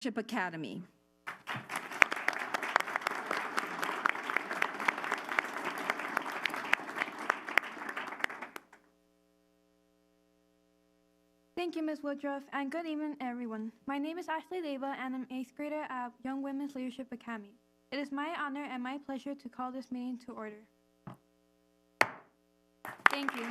Academy. Thank you, Ms. Woodruff, and good evening, everyone. My name is Ashley Leva, and I'm 8th grader at Young Women's Leadership Academy. It is my honor and my pleasure to call this meeting to order. Thank you.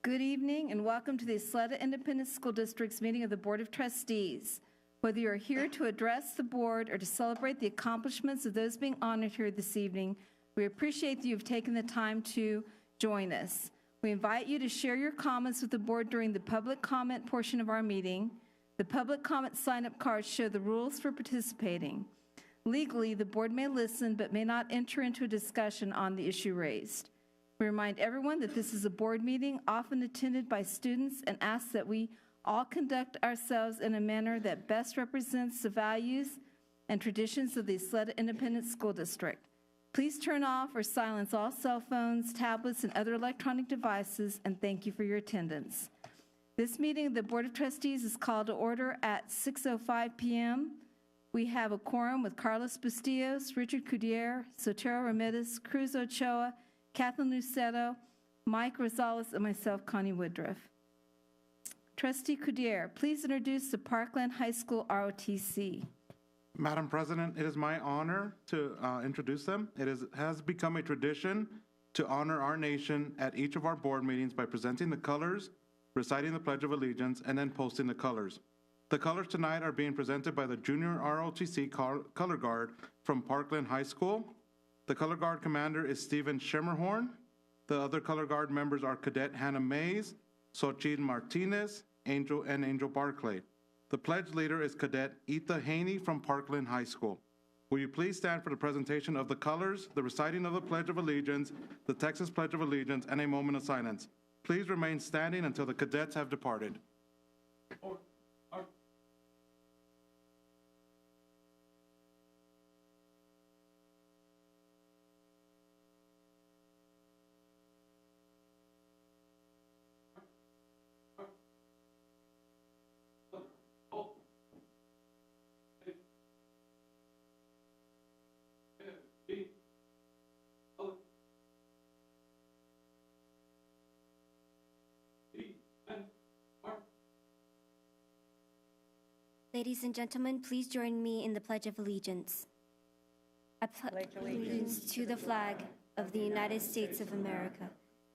Good evening and welcome to the Ysleta Independent School District's meeting of the Board of Trustees. Whether you are here to address the board or to celebrate the accomplishments of those being honored here this evening, we appreciate that you have taken the time to join us. We invite you to share your comments with the board during the public comment portion of our meeting. The public comment sign-up cards show the rules for participating. Legally, the board may listen but may not enter into a discussion on the issue raised. We remind everyone that this is a board meeting often attended by students and ask that we all conduct ourselves in a manner that best represents the values and traditions of the Ysleta Independent School District. Please turn off or silence all cell phones, tablets, and other electronic devices, and thank you for your attendance. This meeting of the Board of Trustees is called to order at 6:05 p.m. We have a quorum with Carlos Bustillos, Richard Cudier, Sotero Ramirez, Cruz Ochoa, Kathleen Lucetto, Mike Rosales, and myself, Connie Woodruff. Trustee Cudier, please introduce the Parkland High School ROTC. Madam President, it is my honor to introduce them. It has become a tradition to honor our nation at each of our board meetings by presenting the colors, reciting the Pledge of Allegiance, and then posting the colors. The colors tonight are being presented by the Junior ROTC Color Guard from Parkland High School. The Color Guard commander is Stephen Schimmerhorn. The other Color Guard members are Cadet Hannah Mays, Xochitl Martinez, Angel Barclay. The pledge leader is Cadet Etha Haney from Parkland High School. Will you please stand for the presentation of the colors, the reciting of the Pledge of Allegiance, the Texas Pledge of Allegiance, and a moment of silence. Please remain standing until the cadets have departed. Ladies and gentlemen, please join me in the Pledge of Allegiance. I pledge allegiance to the flag of the United States of America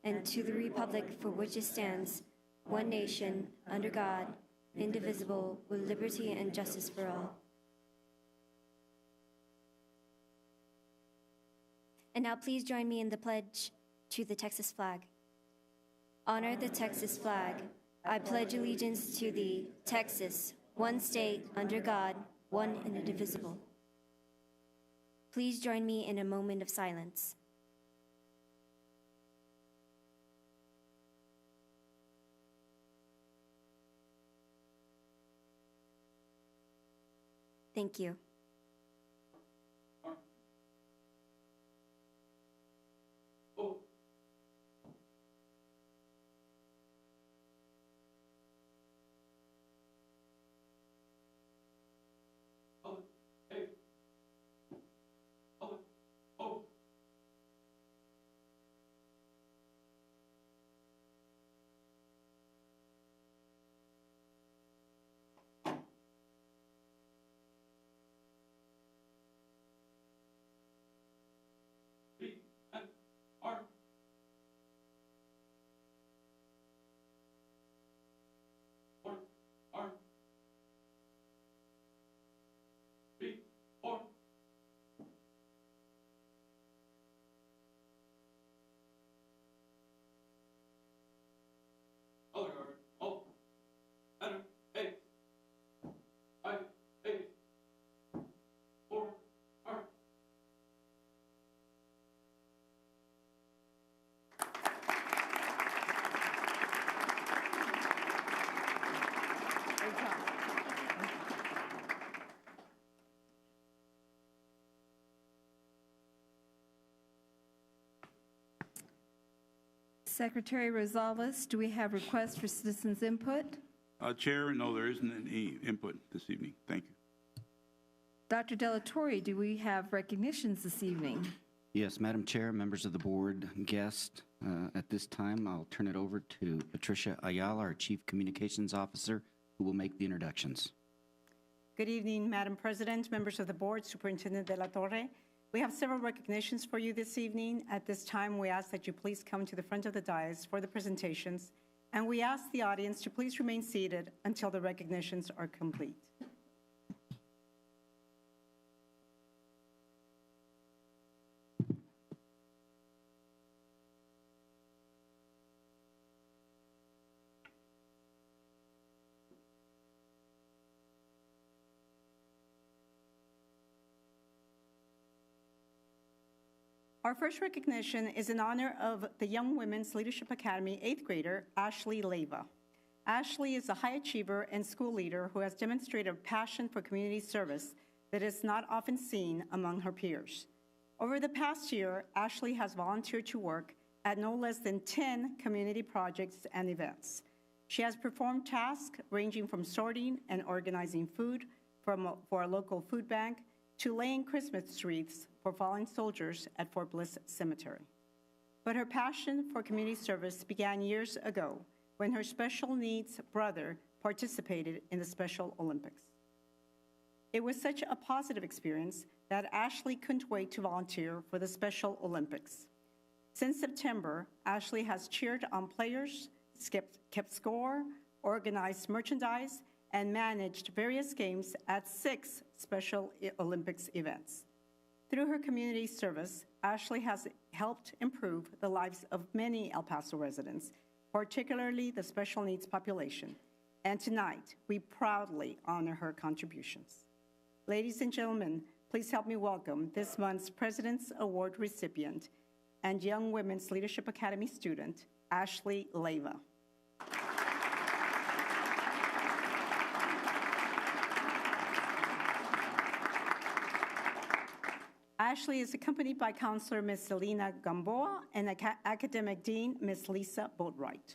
and to the republic for which it stands, one nation, under God, indivisible, with liberty and justice for all. And now please join me in the pledge to the Texas flag. Honor the Texas flag. I pledge allegiance to the Texas, one state, under God, one and indivisible. Please join me in a moment of silence. Thank you. Secretary Rosales, do we have requests for citizens' input? Chair, no, there isn't any input this evening. Thank you. Dr. Delatorre, do we have recognitions this evening? Yes, Madam Chair, members of the board, guests, at this time, I'll turn it over to Patricia Ayala, our Chief Communications Officer, who will make the introductions. Good evening, Madam President, members of the board, Superintendent De La Torre. We have several recognitions for you this evening. At this time, we ask that you please come to the front of the dais for the presentations, and we ask the audience to please remain seated until the recognitions are complete. Our first recognition is in honor of the Young Women's Leadership Academy 8th grader, Ashley Leyva. Ashley is a high achiever and school leader who has demonstrated a passion for community service that is not often seen among her peers. Over the past year, Ashley has volunteered to work at no less than 10 community projects and events. She has performed tasks ranging from sorting and organizing food for a local food bank to laying Christmas wreaths for fallen soldiers at Fort Bliss Cemetery. But her passion for community service began years ago when her special needs brother participated in the Special Olympics. It was such a positive experience that Ashley couldn't wait to volunteer for the Special Olympics. Since September, Ashley has cheered on players, kept score, organized merchandise, and managed various games at 6 Special Olympics events. Through her community service, Ashley has helped improve the lives of many El Paso residents, particularly the special needs population. And tonight, we proudly honor her contributions. Ladies and gentlemen, please help me welcome this month's President's Award recipient and Young Women's Leadership Academy student, Ashley Leyva. Ashley is accompanied by Counselor Ms. Selena Gamboa and Academic Dean Ms. Lisa Boatwright.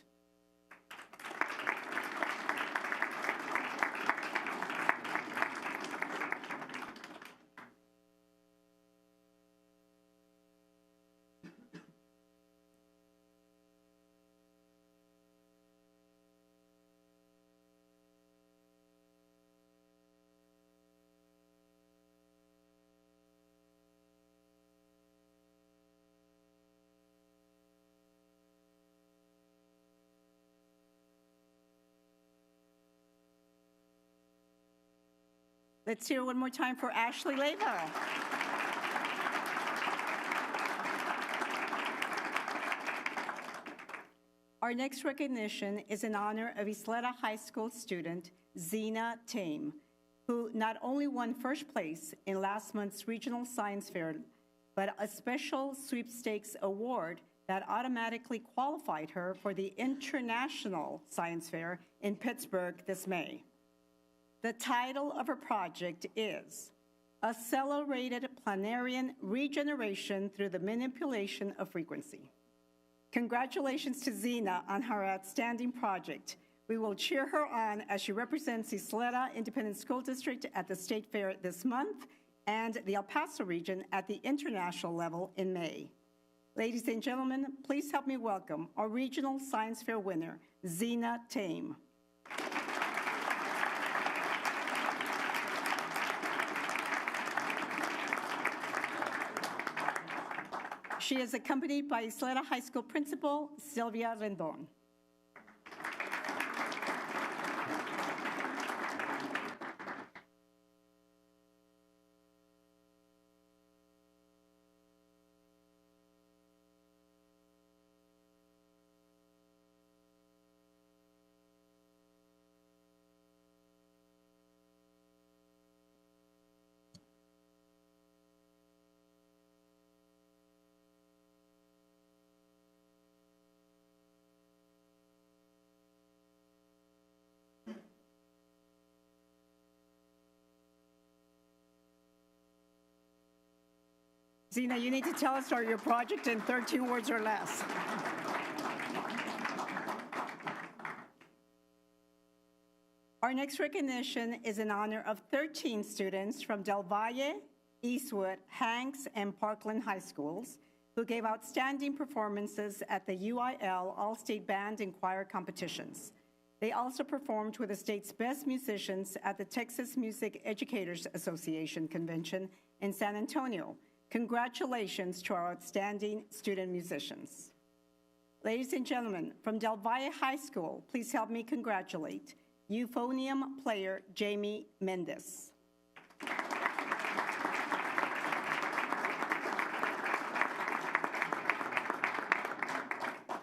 Let's hear it one more time for Ashley Leyva. Our next recognition is in honor of Ysleta High School student Zena Tame, who not only won first place in last month's regional science fair, but a special sweepstakes award that automatically qualified her for the International Science Fair in Pittsburgh this May. The title of her project is Accelerated Planarian Regeneration Through the Manipulation of Frequency. Congratulations to Zena on her outstanding project. We will cheer her on as she represents Ysleta Independent School District at the State Fair this month and the El Paso region at the international level in May. Ladies and gentlemen, please help me welcome our Regional Science Fair winner, Zena Tame. She is accompanied by Ysleta High School Principal Sylvia Rendon. Zena, you need to tell us about your project in 13 words or less. Our next recognition is in honor of 13 students from Del Valle, Eastwood, Hanks, and Parkland High Schools who gave outstanding performances at the UIL All-State Band and Choir competitions. They also performed with the state's best musicians at the Texas Music Educators Association Convention in San Antonio. Congratulations to our outstanding student musicians. Ladies and gentlemen, from Del Valle High School, please help me congratulate euphonium player Jamie Mendez.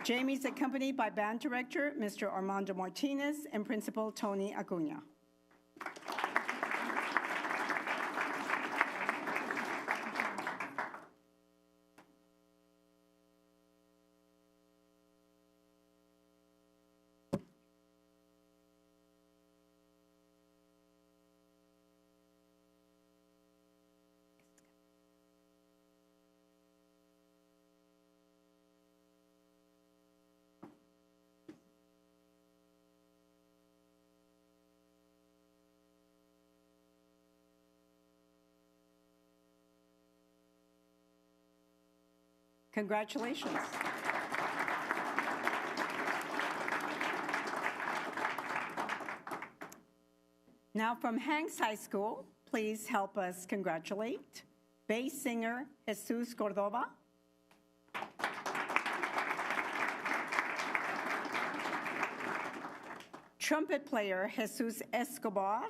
Jamie is accompanied by band director, Mr. Armando Martinez, and principal Tony Acuña. Congratulations. Now from Hanks High School, please help us congratulate bass singer Jesus Cordova, trumpet player Jesus Escobar,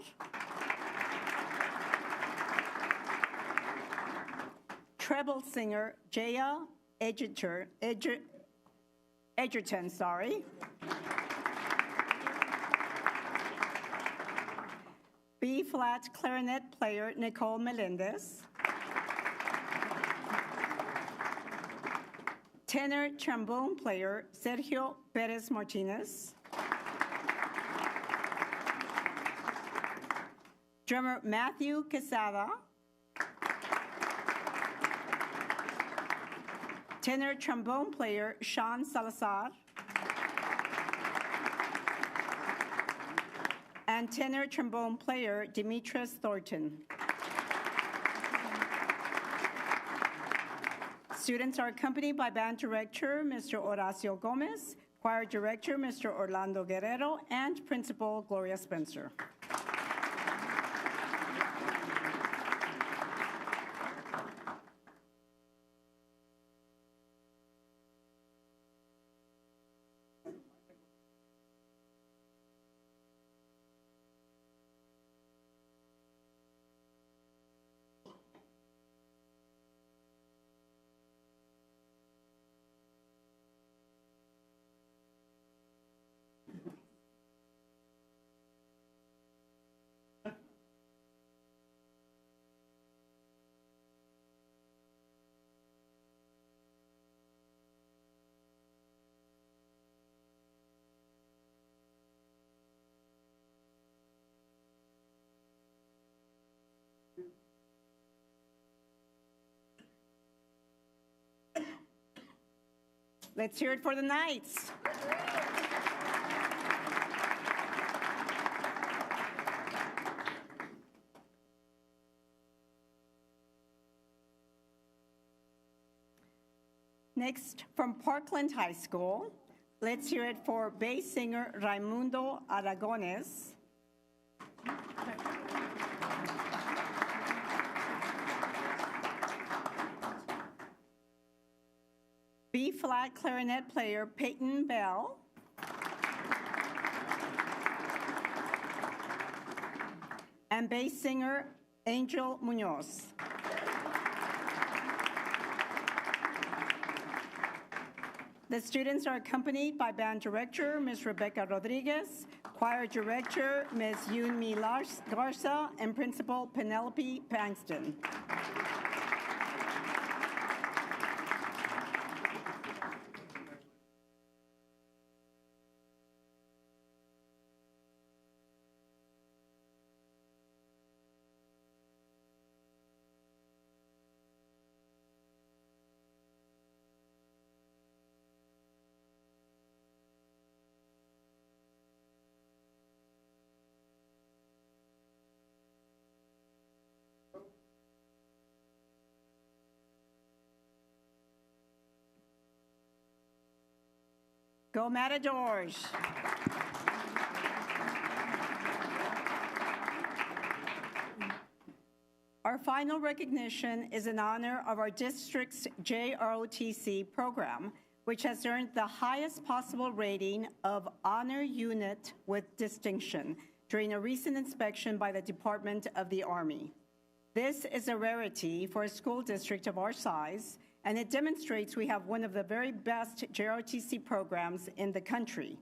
treble singer Jaya Edgerton, B-flat clarinet player Nicole Melendez, tenor trombone player Sergio Perez Martinez, drummer Matthew Quesada, tenor trombone player Sean Salazar, and tenor trombone player Demetrius Thornton. Students are accompanied by band director Mr. Horacio Gomez, choir director Mr. Orlando Guerrero, and principal Gloria Spencer. Let's hear it for the Knights. Next, from Parkland High School, let's hear it for bass singer Raimundo Aragones, B-flat clarinet player Peyton Bell, and bass singer Angel Munoz. The students are accompanied by band director Ms. Rebecca Rodriguez, choir director Ms. Yunmi Garza, and principal Penelope Pangston. Go Matadors! Our final recognition is in honor of our district's JROTC program, which has earned the highest possible rating of Honor Unit with Distinction during a recent inspection by the Department of the Army. This is a rarity for a school district of our size, and it demonstrates we have one of the very best JROTC programs in the country.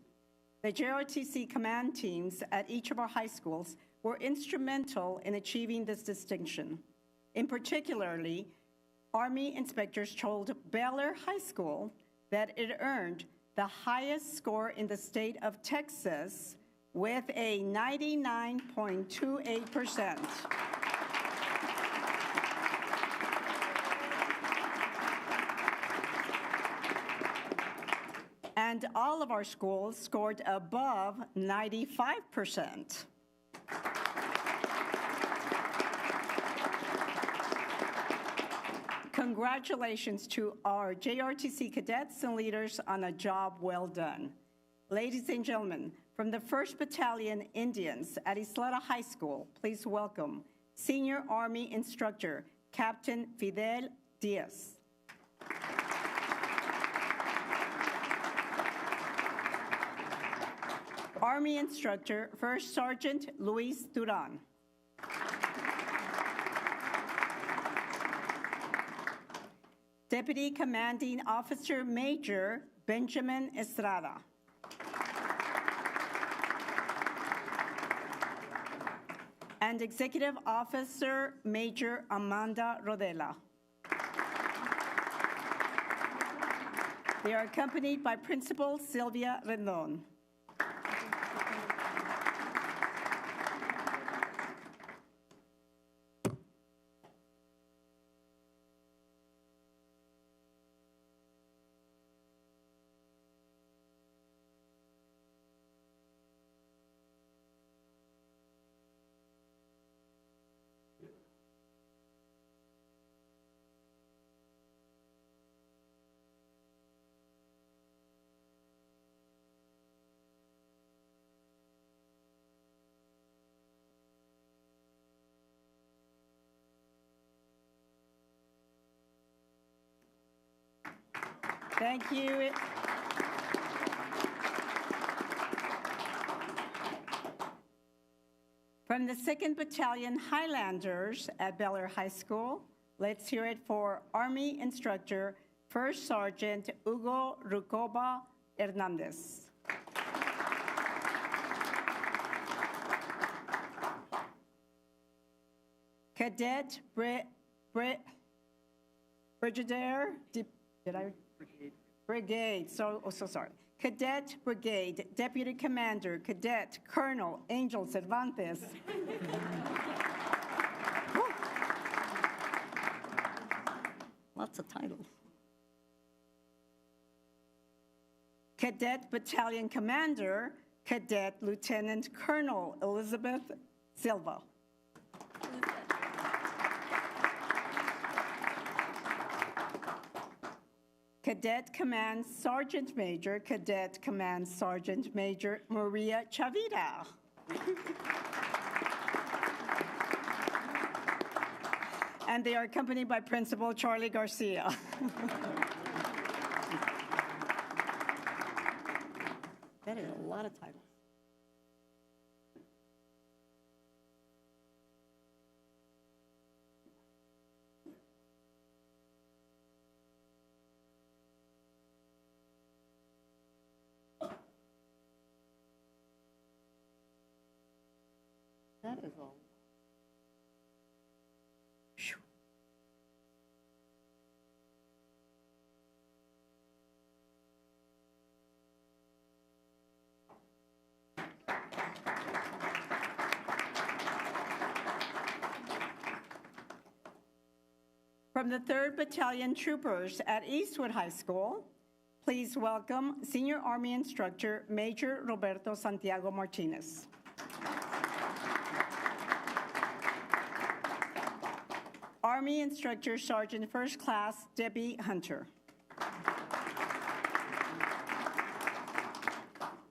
The JROTC command teams at each of our high schools were instrumental in achieving this distinction. In particularly, Army inspectors told Baylor High School that it earned the highest score in the state of Texas with a 99.28%. And all of our schools scored above 95%. Congratulations to our JRTC cadets and leaders on a job well done. Ladies and gentlemen, from the 1st Battalion Indians at Ysleta High School, please welcome Senior Army Instructor, Captain Fidel Diaz. Army Instructor, First Sergeant Luis Duran. Deputy Commanding Officer Major Benjamin Estrada. And Executive Officer Major Amanda Rodela. They are accompanied by Principal Sylvia Rendon. Thank you. From the 2nd Battalion Highlanders at Baylor High School, let's hear it for Army Instructor, First Sergeant Hugo Rucoba Hernandez. Cadet Brigadier, Brigade, so sorry. Cadet Brigade, Deputy Commander, Cadet Colonel Angel Cervantes. Lots of titles. Cadet Battalion Commander, Cadet Lieutenant Colonel Elizabeth Silva. Cadet Command Sergeant Major, Cadet Command Sergeant Major Maria Chavira. And they are accompanied by Principal Charlie Garcia. That is a lot of titles. That is all. From the 3rd Battalion Troopers at Eastwood High School, please welcome Senior Army Instructor Major Roberto Santiago Martinez. Army Instructor Sergeant First Class Debbie Hunter.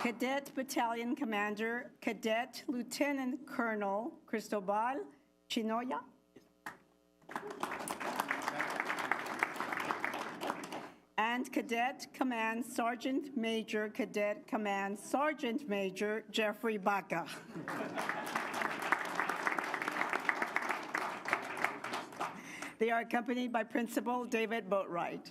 Cadet Battalion Commander, Cadet Lieutenant Colonel Cristobal Chinoya. And Cadet Command Sergeant Major, Cadet Command Sergeant Major Jeffrey Baca. They are accompanied by Principal David Boatwright.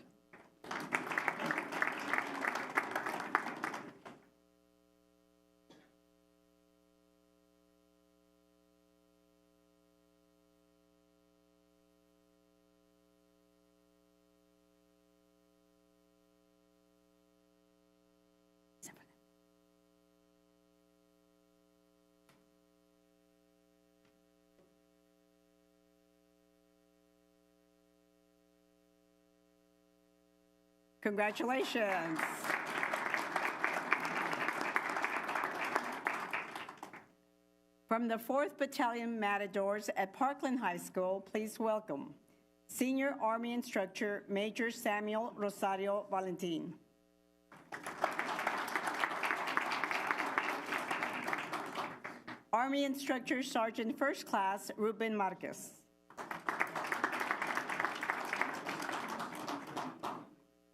Congratulations. From the 4th Battalion Matadors at Parkland High School, please welcome Senior Army Instructor Major Samuel Rosario Valentin. Army Instructor Sergeant First Class Ruben Marquez.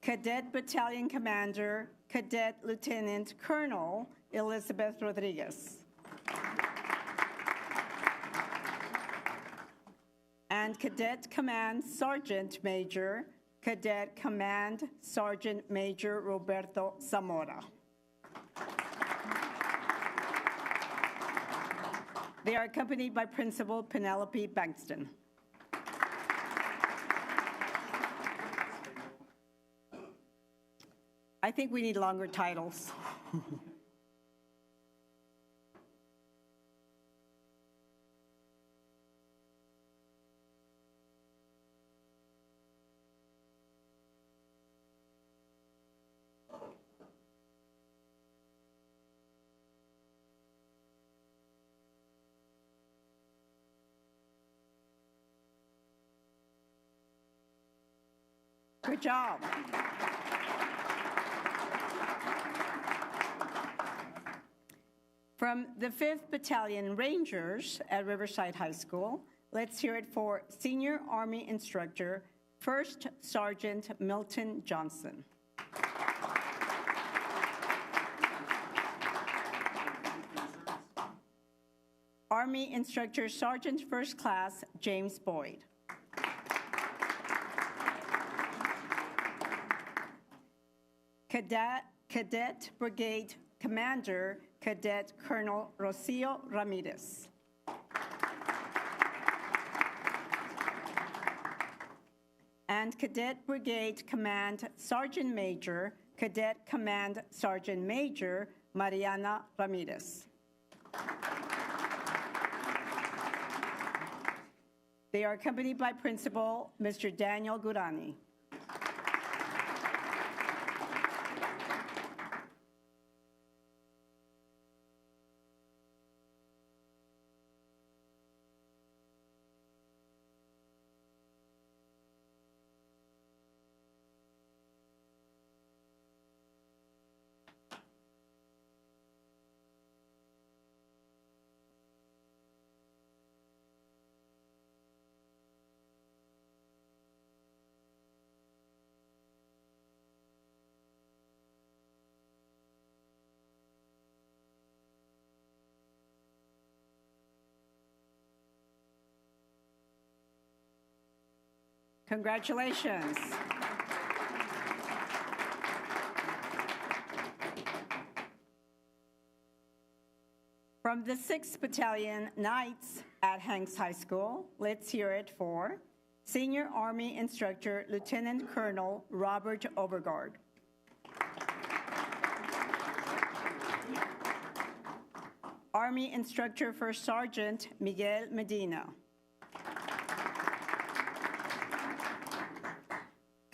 Cadet Battalion Commander, Cadet Lieutenant Colonel Elizabeth Rodriguez. And Cadet Command Sergeant Major, Cadet Command Sergeant Major Roberto Zamora. They are accompanied by Principal Penelope Bankston. I think we need longer titles. Good job. From the 5th Battalion Rangers at Riverside High School, let's hear it for Senior Army Instructor, First Sergeant Milton Johnson. Army Instructor Sergeant First Class James Boyd. Cadet Brigade Commander, Cadet Colonel Rocio Ramirez. And Cadet Brigade Command Sergeant Major, Cadet Command Sergeant Major Mariana Ramirez. They are accompanied by Principal Mr. Daniel Gurani. Congratulations. From the 6th Battalion Knights at Hanks High School, let's hear it for Senior Army Instructor Lieutenant Colonel Robert Overgaard. Army Instructor First Sergeant Miguel Medina.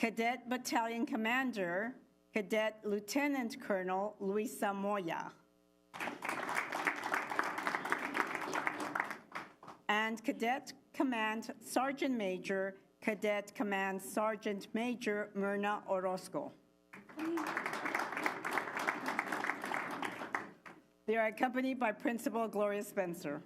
Cadet Battalion Commander, Cadet Lieutenant Colonel Luisa Moya. And Cadet Command Sergeant Major, Cadet Command Sergeant Major Myrna Orozco. They are accompanied by Principal Gloria Spencer.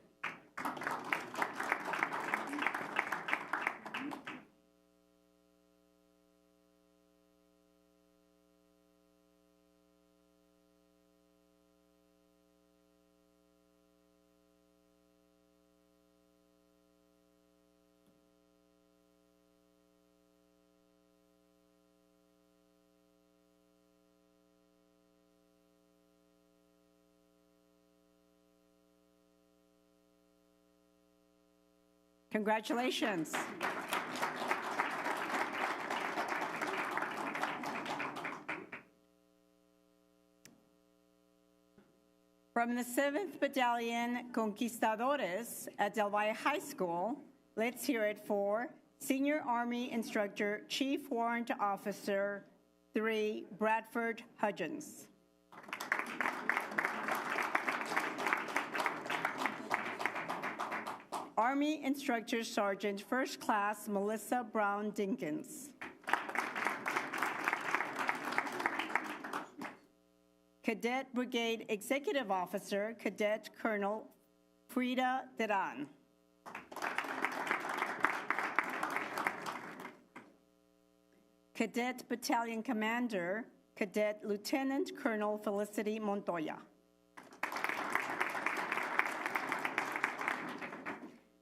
Congratulations. From the 7th Battalion Conquistadores at Del Valle High School, let's hear it for Senior Army Instructor, Chief Warrant Officer 3, Bradford Hudgens. Army Instructor Sergeant First Class Melissa Brown Dinkins. Cadet Brigade Executive Officer, Cadet Colonel Frida Deran. Cadet Battalion Commander, Cadet Lieutenant Colonel Felicity Montoya.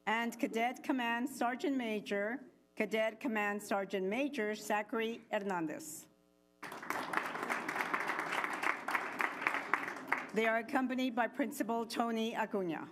And Cadet Command Sergeant Major, Cadet Command Sergeant Major Zachary Hernandez. They are accompanied by Principal Tony Acuna.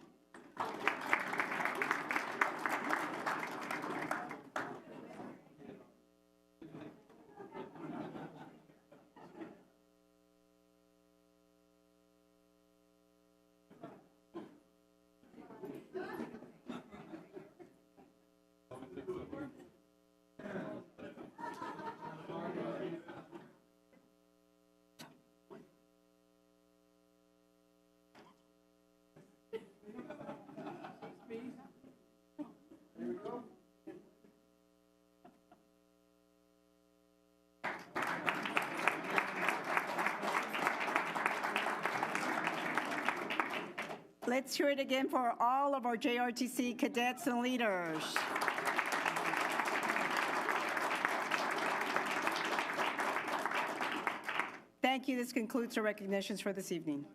Let's hear it again for all of our JRTC cadets and leaders. Thank you. This concludes our recognitions for this evening.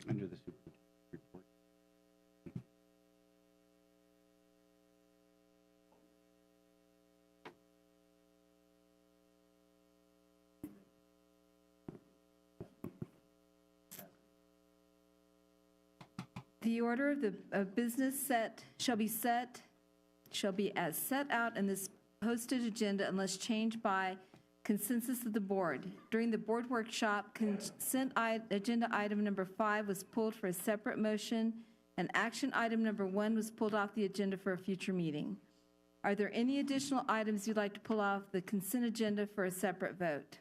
Under the superintendent's report. The order of the business shall be as set out in this posted agenda unless changed by consensus of the board. During the board workshop, consent agenda item number 5 was pulled for a separate motion, and action item number 1 was pulled off the agenda for a future meeting. Are there any additional items you'd like to pull off the consent agenda for a separate vote?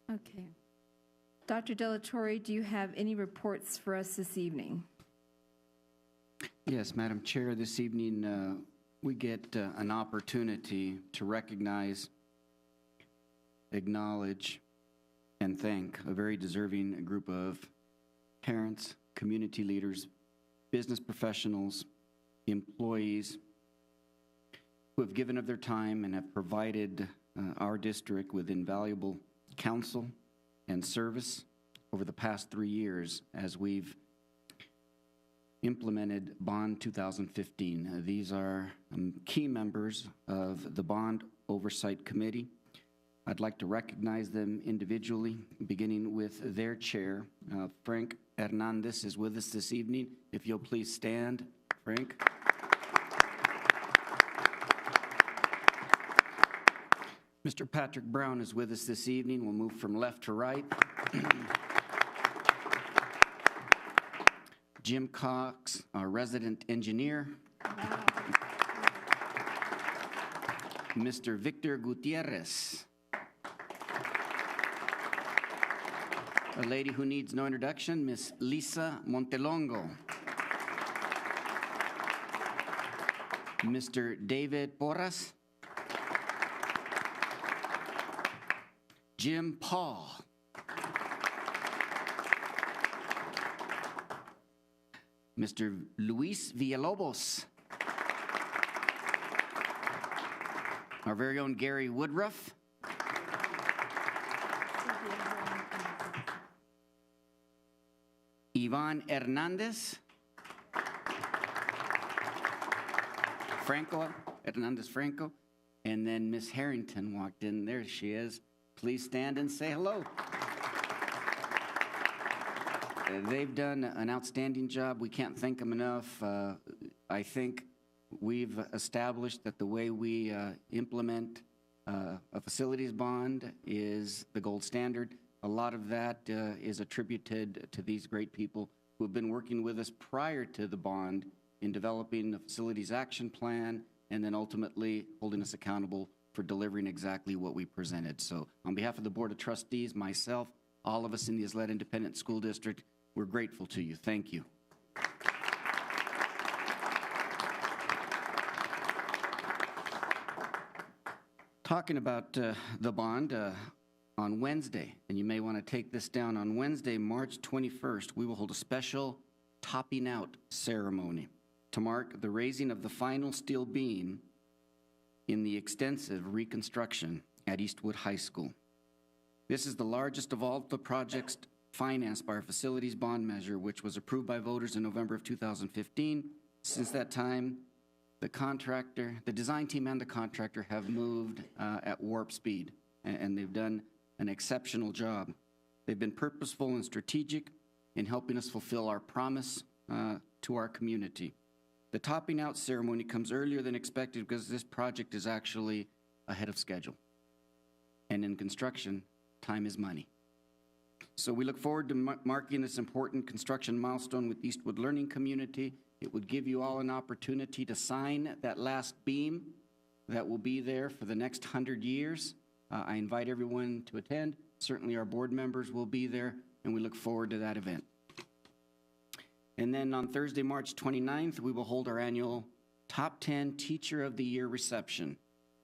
Okay. Dr. Delatorre, do you have any reports for us this evening? Yes, Madam Chair, this evening we get an opportunity to recognize, acknowledge, and thank a very deserving group of parents, community leaders, business professionals, employees who have given of their time and have provided our district with invaluable counsel and service over the past 3 years as we've implemented Bond 2015. These are key members of the Bond Oversight Committee. I'd like to recognize them individually, beginning with their chair. Frank Hernandez is with us this evening. If you'll please stand, Frank. Mr. Patrick Brown is with us this evening. We'll move from left to right. Jim Cox, our resident engineer. Mr. Victor Gutierrez. A lady who needs no introduction, Miss Lisa Montelongo. Mr. David Porras. Jim Paul. Mr. Luis Villalobos. Our very own Gary Woodruff. Yvonne Hernandez. Hernandez Franco. And then Miss Harrington walked in. There she is. Please stand and say hello. They've done an outstanding job. We can't thank them enough. I think we've established that the way we implement a facilities bond is the gold standard. A lot of that is attributed to these great people who have been working with us prior to the bond in developing the facilities action plan and then ultimately holding us accountable for delivering exactly what we presented. So on behalf of the Board of Trustees, myself, all of us in the Ysleta Independent School District, we're grateful to you. Thank you. Talking about the bond, on Wednesday, and you may want to take this down, on Wednesday, March 21st, we will hold a special topping out ceremony to mark the raising of the final steel beam in the extensive reconstruction at Eastwood High School. This is the largest of all the projects financed by our facilities bond measure, which was approved by voters in November of 2015. Since that time, the design team and the contractor have moved at warp speed, and they've done an exceptional job. They've been purposeful and strategic in helping us fulfill our promise to our community. The topping out ceremony comes earlier than expected because this project is actually ahead of schedule. And in construction, time is money. So we look forward to marking this important construction milestone with Eastwood Learning Community. It would give you all an opportunity to sign that last beam that will be there for the next 100 years. I invite everyone to attend. Certainly our board members will be there, and we look forward to that event. And then on Thursday, March 29th, we will hold our annual Top 10 Teacher of the Year reception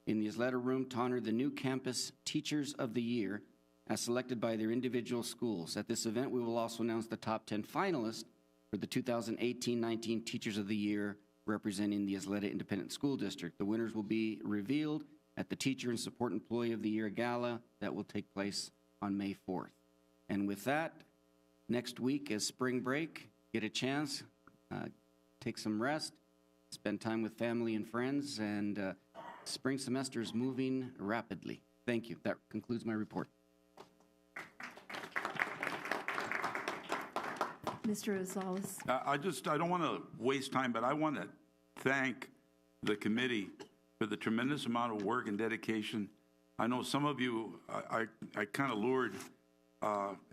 in the Ysleta Room to honor the new campus Teachers of the Year as selected by their individual schools. At this event, we will also announce the top 10 finalists for the 2018-19 Teachers of the Year representing the Ysleta Independent School District. The winners will be revealed at the Teacher and Support Employee of the Year Gala that will take place on May 4th. And with that, next week is spring break. Get a chance, take some rest, spend time with family and friends, and spring semester is moving rapidly. Thank you. That concludes my report. Mr. Rosales. I don't want to waste time, but I want to thank the committee for the tremendous amount of work and dedication. I know some of you, I kind of lured,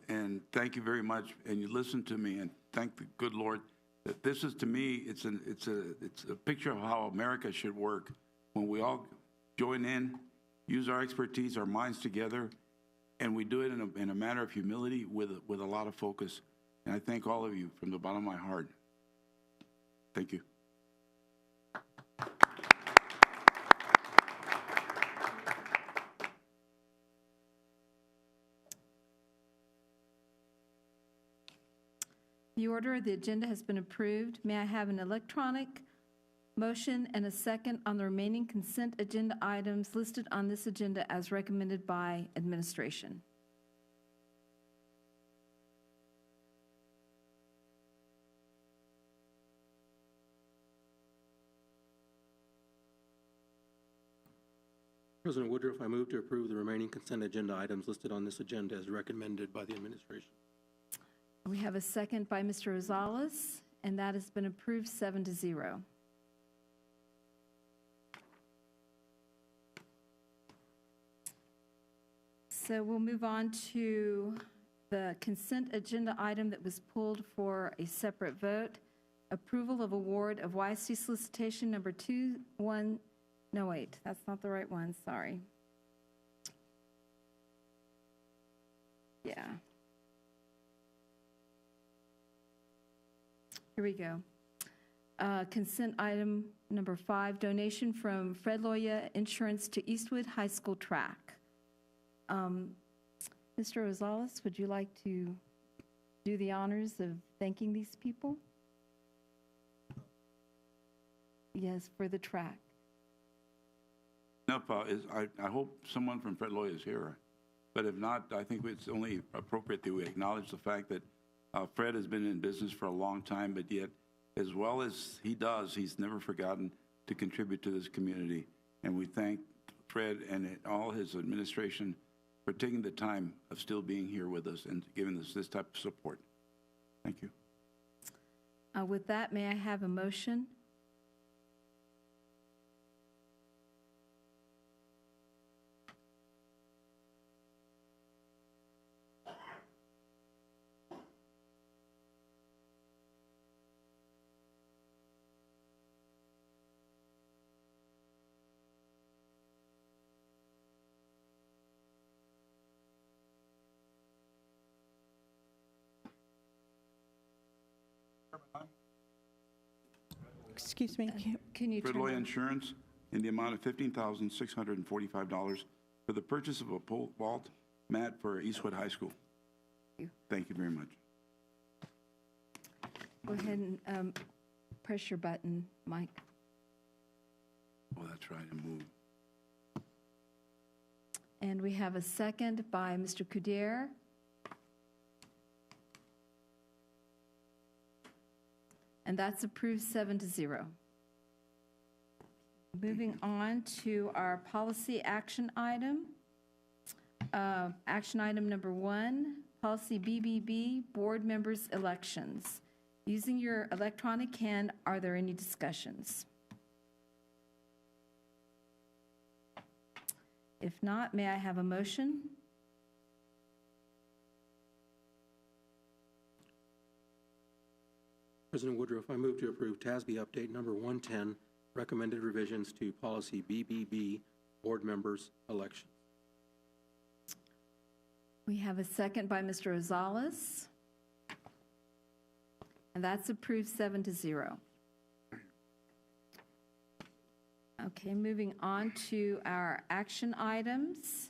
and thank you very much. And you listened to me, and thank the good Lord that this is, to me, it's a picture of how America should work when we all join in, use our expertise, our minds together, and we do it in a manner of humility with a lot of focus. And I thank all of you from the bottom of my heart. Thank you. The order of the agenda has been approved. May I have an electronic motion and a second on the remaining consent agenda items listed on this agenda as recommended by administration? President Woodruff, I move to approve the remaining consent agenda items listed on this agenda as recommended by the administration. We have a second by Mr. Rosales, and that has been approved 7-0. So we'll move on to the consent agenda item that was pulled for a separate vote. Approval of award of YT solicitation number 21. No, wait, that's not the right one. Sorry. Yeah. Here we go. Consent item number 5, donation from Fred Loya Insurance to Eastwood High School track. Mr. Rosales, would you like to do the honors of thanking these people? Yes, for the track. Enough, I hope someone from Fred Loya is here, but if not, I think it's only appropriate that we acknowledge the fact that Fred has been in business for a long time, but yet, as well as he does, he's never forgotten to contribute to this community. And we thank Fred and all his administration for taking the time of still being here with us and giving us this type of support. Thank you. With that, may I have a motion? Excuse me. Can you Fred turn Loya on? Insurance in the amount of $15,645 for the purchase of a pole vault mat for Eastwood High School. Thank you very much. Go ahead and press your button, Mike. Oh, that's right, and move. And we have a second by Mr. Kudir. And that's approved 7-0. Moving on to our policy action item. Action item number 1, policy BBB, board members' elections. Using your electronic hand, are there any discussions? If not, may I have a motion? President Woodruff, I move to approve TASB update number 110, recommended revisions to policy BBB, board members' elections. We have a second by Mr. Rosales. And that's approved 7-0. Okay, moving on to our action items.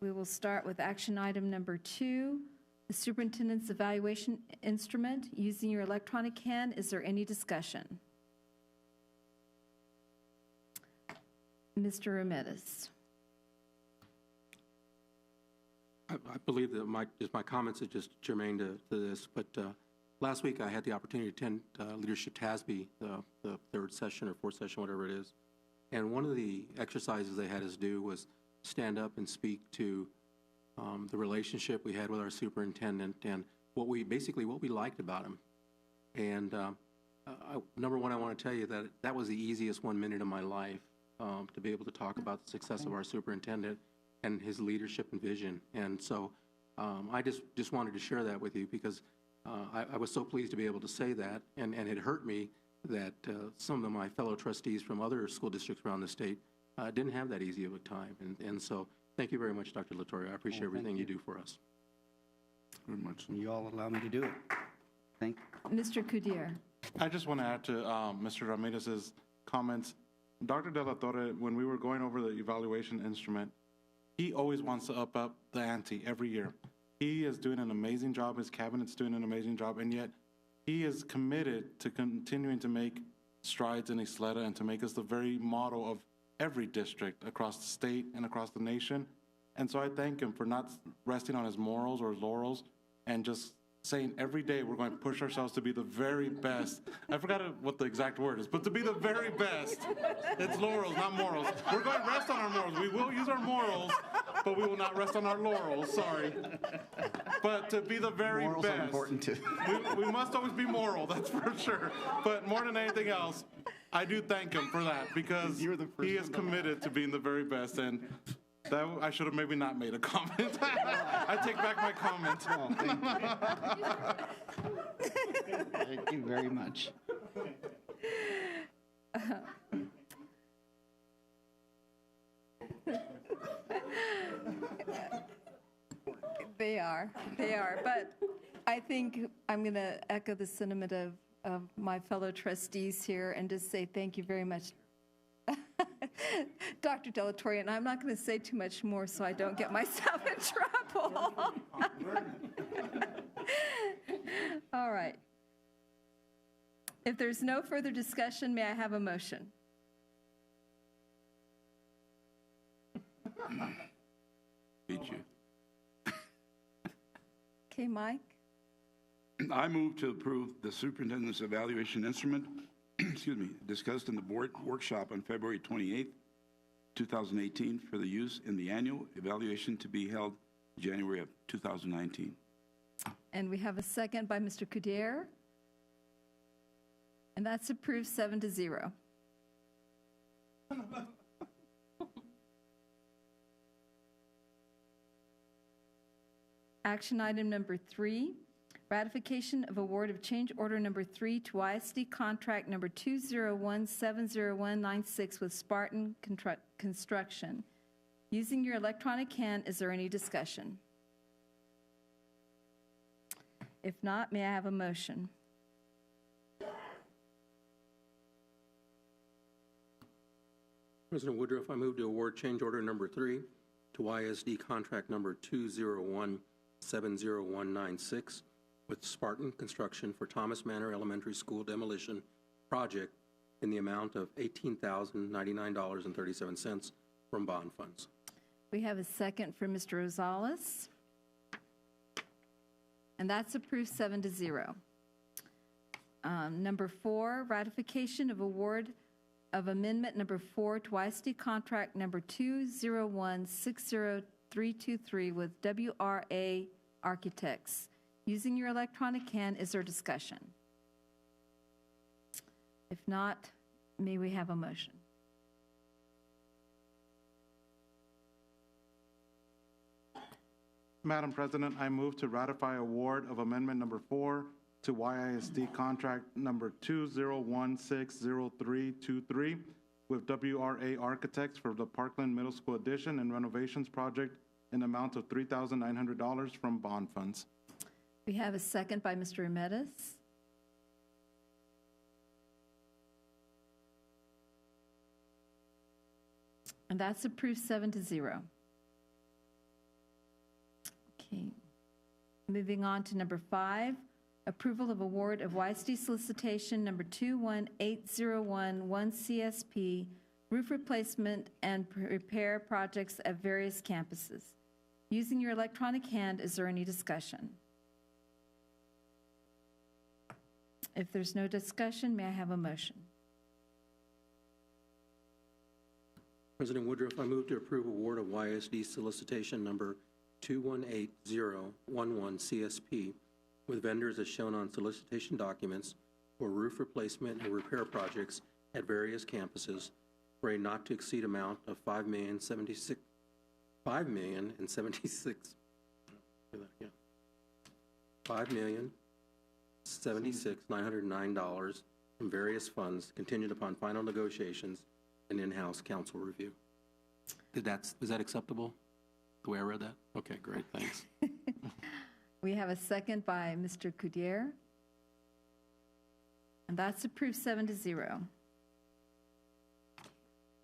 We will start with action item number 2, the superintendent's evaluation instrument. Using your electronic hand, is there any discussion? Mr. Ramirez. I believe that my comments are just germane to this, but last week I had the opportunity to attend Leadership TASB, the third session or fourth session, whatever it is. And one of the exercises they had us do was stand up and speak to the relationship we had with our superintendent and what we liked about him. And number one, I want to tell you that that was the easiest 1 minute of my life, to be able to talk about the success of our superintendent and his leadership and vision. And so I just wanted to share that with you because I was so pleased to be able to say that, and it hurt me that some of my fellow trustees from other school districts around the state didn't have that easy of a time. And so Thank you very much, Dr. Latoria. I appreciate everything you do for us. Very much. You all allow me to do it. Thank you. Mr. Cudier. I just want to add to Mr. Ramirez's comments. Dr. De La Torre, when we were going over the evaluation instrument, he always wants to up the ante every year. He is doing an amazing job. His cabinet's doing an amazing job, and yet he is committed to continuing to make strides in Ysleta and to make us the very model of every district across the state and across the nation. And so I thank him for not resting on his morals or his laurels and just saying every day we're going to push ourselves to be the very best. I forgot what the exact word is, but to be the very best. It's laurels, not morals. We're going to rest on our morals. We will use our morals, but we will not rest on our laurels, sorry. But to be the very Morals best. are important too. We must always be moral, that's for sure. But more than anything else, I do thank him for that because he is committed to being the very best. And that I should have maybe not made a comment. I take back my comment. Oh, thank you. Thank you very much. They are. But I think I'm going to echo the sentiment of my fellow trustees here and just say thank you very much, Dr. De La Torre. And I'm not going to say too much more so I don't get myself in trouble. All right. If there's no further discussion, may I have a motion? Beat you. Okay, Mike? I move to approve the superintendent's evaluation instrument, excuse me, discussed in the board workshop on February 28th, 2018 for the use in the annual evaluation to be held January of 2019. And we have a second by Mr. Cudier. And that's approved 7-0. Action item number 3, ratification of award of change order number 3 to YISD contract number 201700196 with Spartan Construction. Using your electronic hand, is there any discussion? If not, may I have a motion? President Woodruff, I move to award change order number 3 to YSD contract number 201700196 with Spartan Construction for Thomas Manor Elementary School demolition project in the amount of $18,099.37 from bond funds. We have a second for Mr. Rosales. And that's approved 7-0. Number 4, ratification of award of amendment number 4 to YISD contract number 201600323 with WRA Architects. Using your electronic hand, is there discussion? If not, may we have a motion? Madam President, I move to ratify award of amendment number 4 to YISD contract number 201600323 with WRA Architects for the Parkland Middle School addition and renovations project in the amount of $3,900 from bond funds. We have a second by Mr. Ramirez. And that's approved 7-0. Okay. Moving on to number 5, approval of award of YISD solicitation number 21801-1CSP, roof replacement and repair projects at various campuses. Using your electronic hand, is there any discussion? If there's no discussion, may I have a motion? President Woodruff, I move to approve award of YSD solicitation number 218011-CSP with vendors as shown on solicitation documents for roof replacement and repair projects at various campuses for a not to exceed amount of $5,076,909 from various funds contingent upon final negotiations and in-house council review. Is that acceptable? the way I read that? Okay, great, thanks. We have a second by Mr. Cudier. And that's approved 7-0.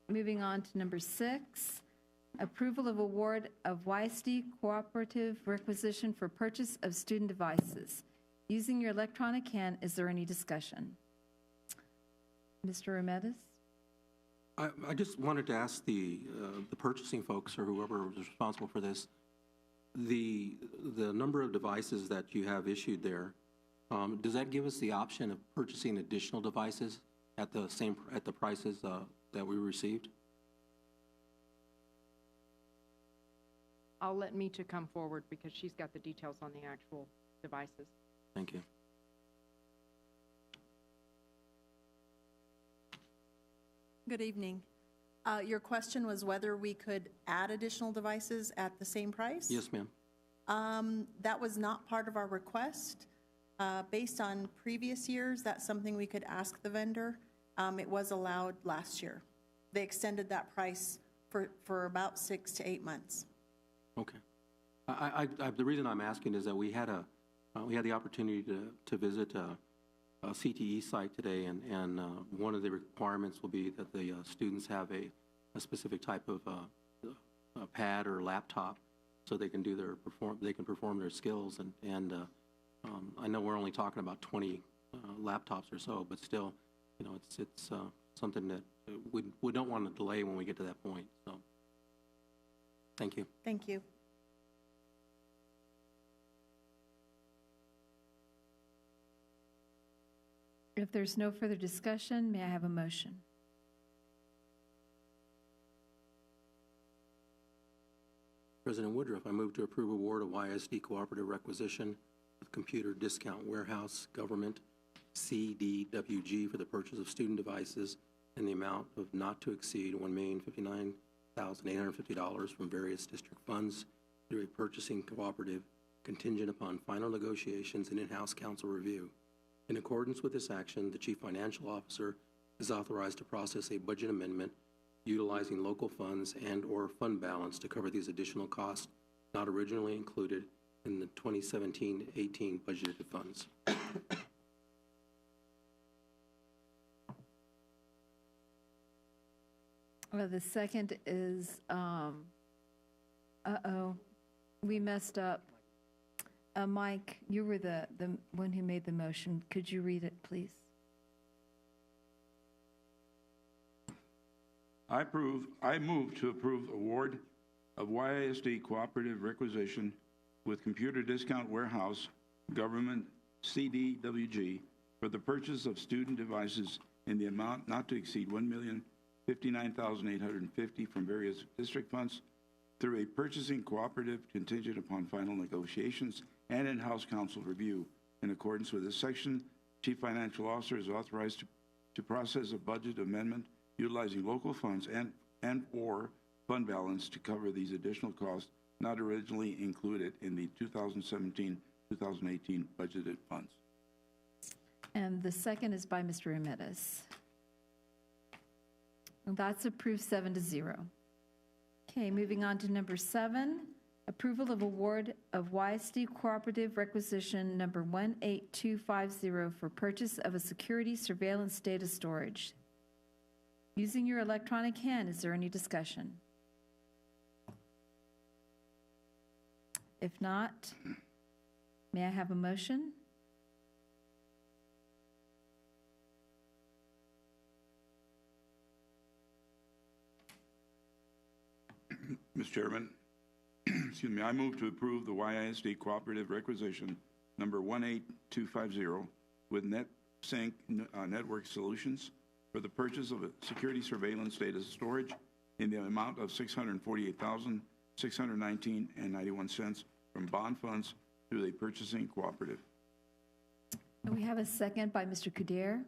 Moving on to number 6, approval of award of YISD Cooperative Requisition for purchase of student devices. Using your electronic hand, is there any discussion? Mr. Ramirez? I just wanted to ask the purchasing folks or whoever was responsible for this, the number of devices that you have issued there, does that give us the option of purchasing additional devices at the prices that we received? I'll let Meecha come forward because she's got the details on the actual devices. Thank you. Good evening. Your question was whether we could add additional devices at the same price? Yes, ma'am. That was not part of our request. Based on previous years, that's something we could ask the vendor. It was allowed last year. They extended that price for about 6 to 8 months. Okay. The reason I'm asking is that we had the opportunity to visit a CTE site today, and one of the requirements will be that the students have a specific type of a pad or laptop so they can perform their skills. And I know we're only talking about 20 laptops or so, but still, you know, it's something that we don't want to delay when we get to that point. So, thank you. Thank you. If there's no further discussion, may I have a motion? President Woodruff, I move to approve award of YISD Cooperative Requisition with Computer Discount Warehouse Government, CDWG, for the purchase of student devices in the amount of not to exceed $1,059,850 from various district funds through a purchasing cooperative contingent upon final negotiations and in-house counsel review. In accordance with this action, the Chief Financial Officer is authorized to process a budget amendment utilizing local funds and/or fund balance to cover these additional costs not originally included in the 2017-18 budgeted funds. Well, the second is, we messed up. Mike, you were the one who made the motion. Could you read it, please? I move to approve award of YISD Cooperative Requisition with Computer Discount Warehouse Government, CDWG, for the purchase of student devices in the amount not to exceed $1,059,850 from various district funds through a purchasing cooperative contingent upon final negotiations and in-house counsel review. In accordance with this section, Chief Financial Officer is authorized to process a budget amendment utilizing local funds and/or fund balance to cover these additional costs not originally included in the 2017-2018 budgeted funds. And the second is by Mr. Ramirez. And that's approved 7-0. Okay, moving on to number 7, approval of award of YISD Cooperative Requisition number 18250 for purchase of a security surveillance data storage. Using your electronic hand, is there any discussion? If not, may I have a motion? Mr. Chairman, excuse me, I move to approve the YISD Cooperative Requisition number 18250 with NetSync Network Solutions for the purchase of a security surveillance data storage in the amount of $648,619.91 from bond funds through the purchasing cooperative. And we have a second by Mr. Cudier.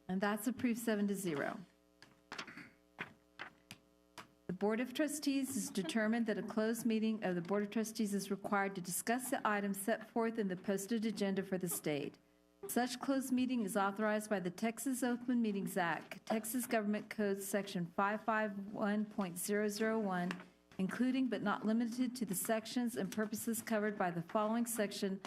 And that's approved 7-0. The Board of Trustees has determined that a closed meeting of the Board of Trustees is required to discuss the items set forth in the posted agenda for the state. Such closed meeting is authorized by the Texas Open Meetings Act, Texas Government Code Section 551.001, including but not limited to the sections and purposes covered by the following section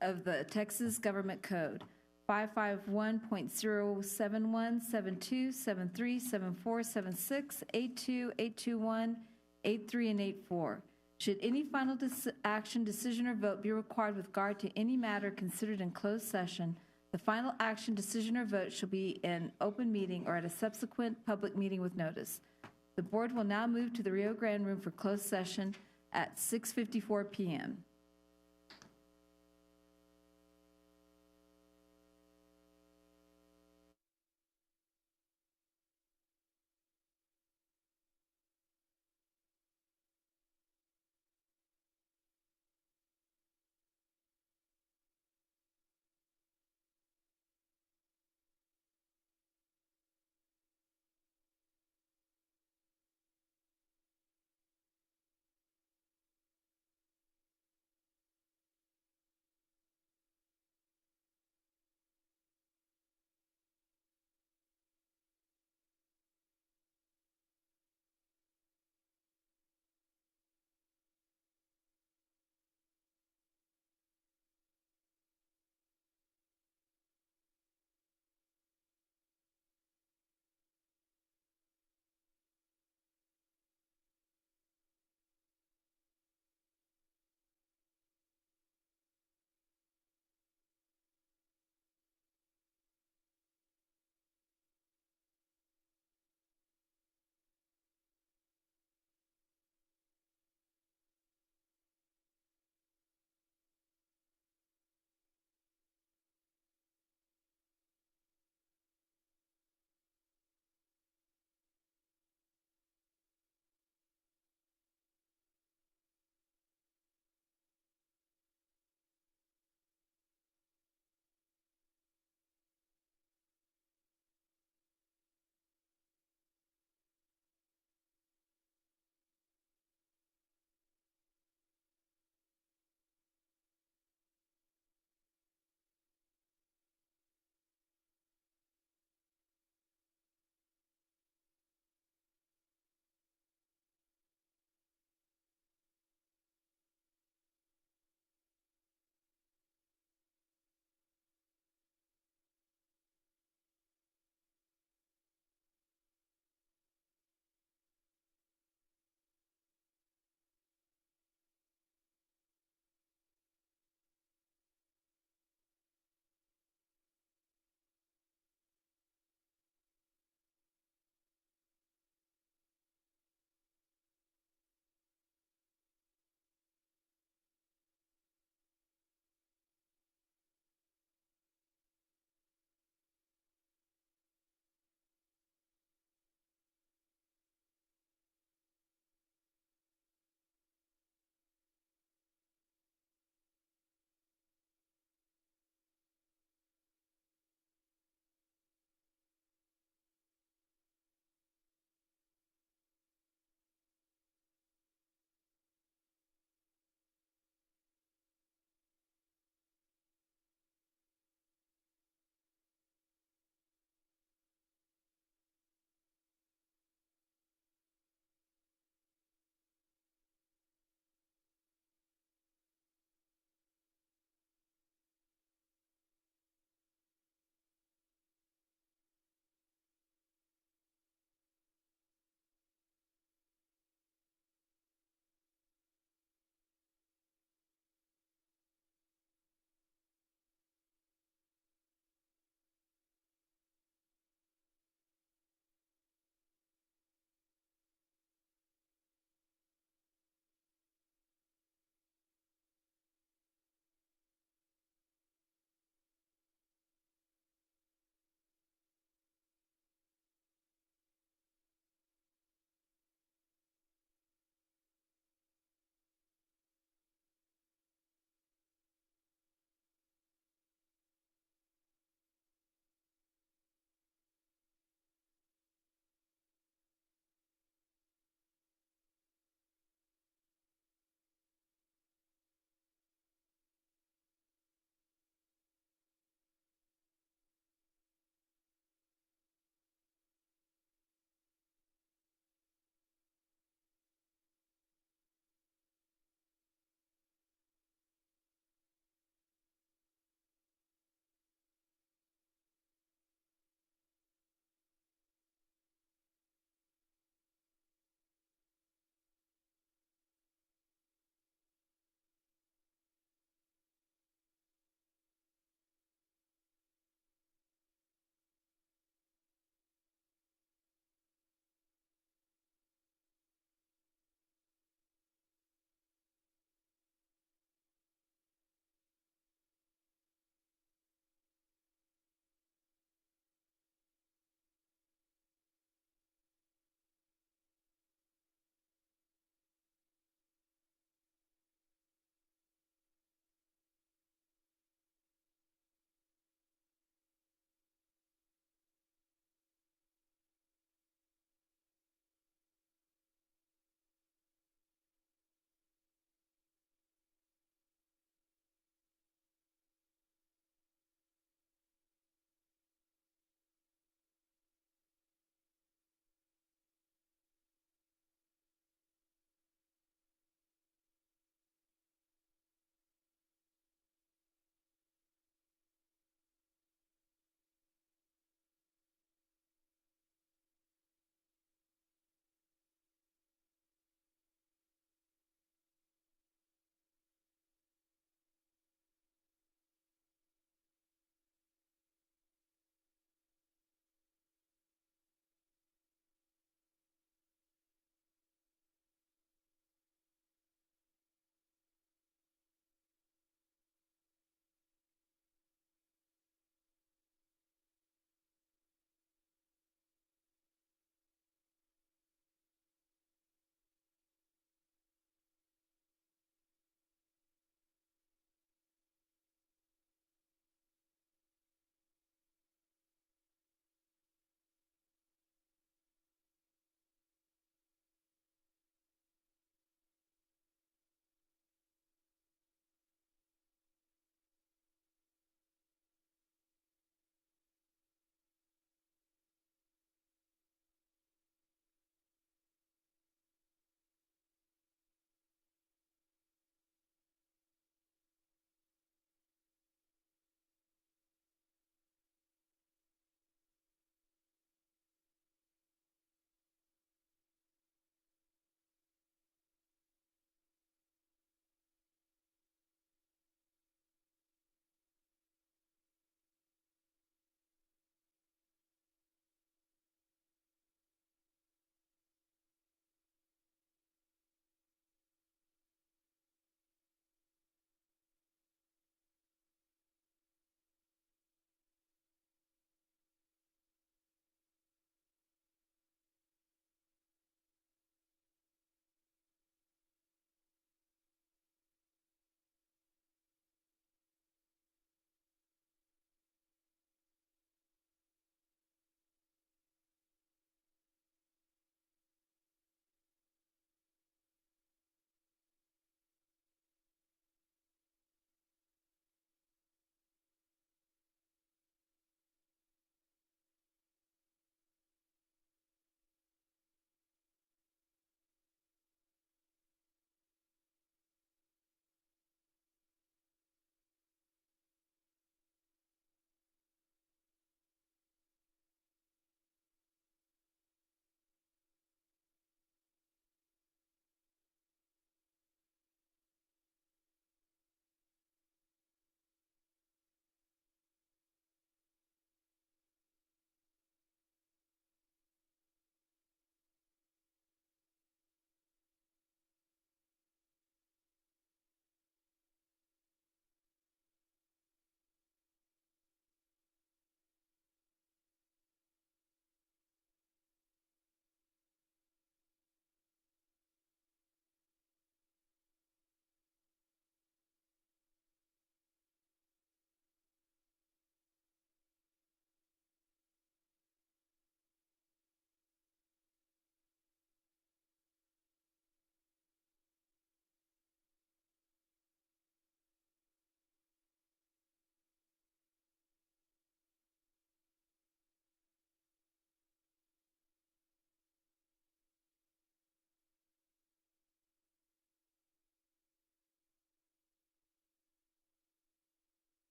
of the Texas Government Code: 551.071, 72, 73, 74, 76, 82, 821, 83, and 84. Should any final action, decision, or vote be required with regard to any matter considered in closed session, the final action, decision, or vote shall be in open meeting or at a subsequent public meeting with notice. The board will now move to the Rio Grande Room for closed session at 6:54 p.m.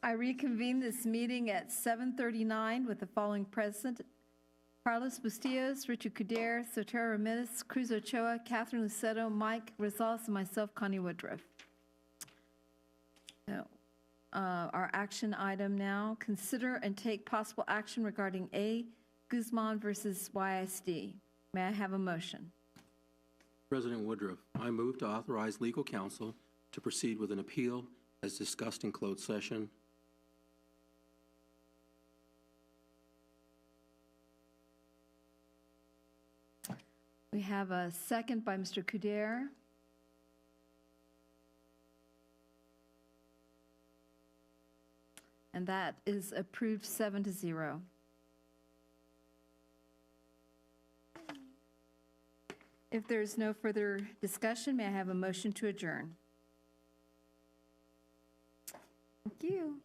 I reconvene this meeting at 7:39 with the following present: Carlos Bustillos, Richard Cuder, Sotero Ramirez, Cruz Ochoa, Catherine Luceto, Mike Rosales, and myself, Connie Woodruff. So, our action item now: consider and take possible action regarding A. Guzman versus YISD. May I have a motion? President Woodruff, I move to authorize legal counsel to proceed with an appeal as discussed in closed session. We have a second by Mr. Cuder. And that is approved 7-0. If there's no further discussion, may I have a motion to adjourn? Thank you.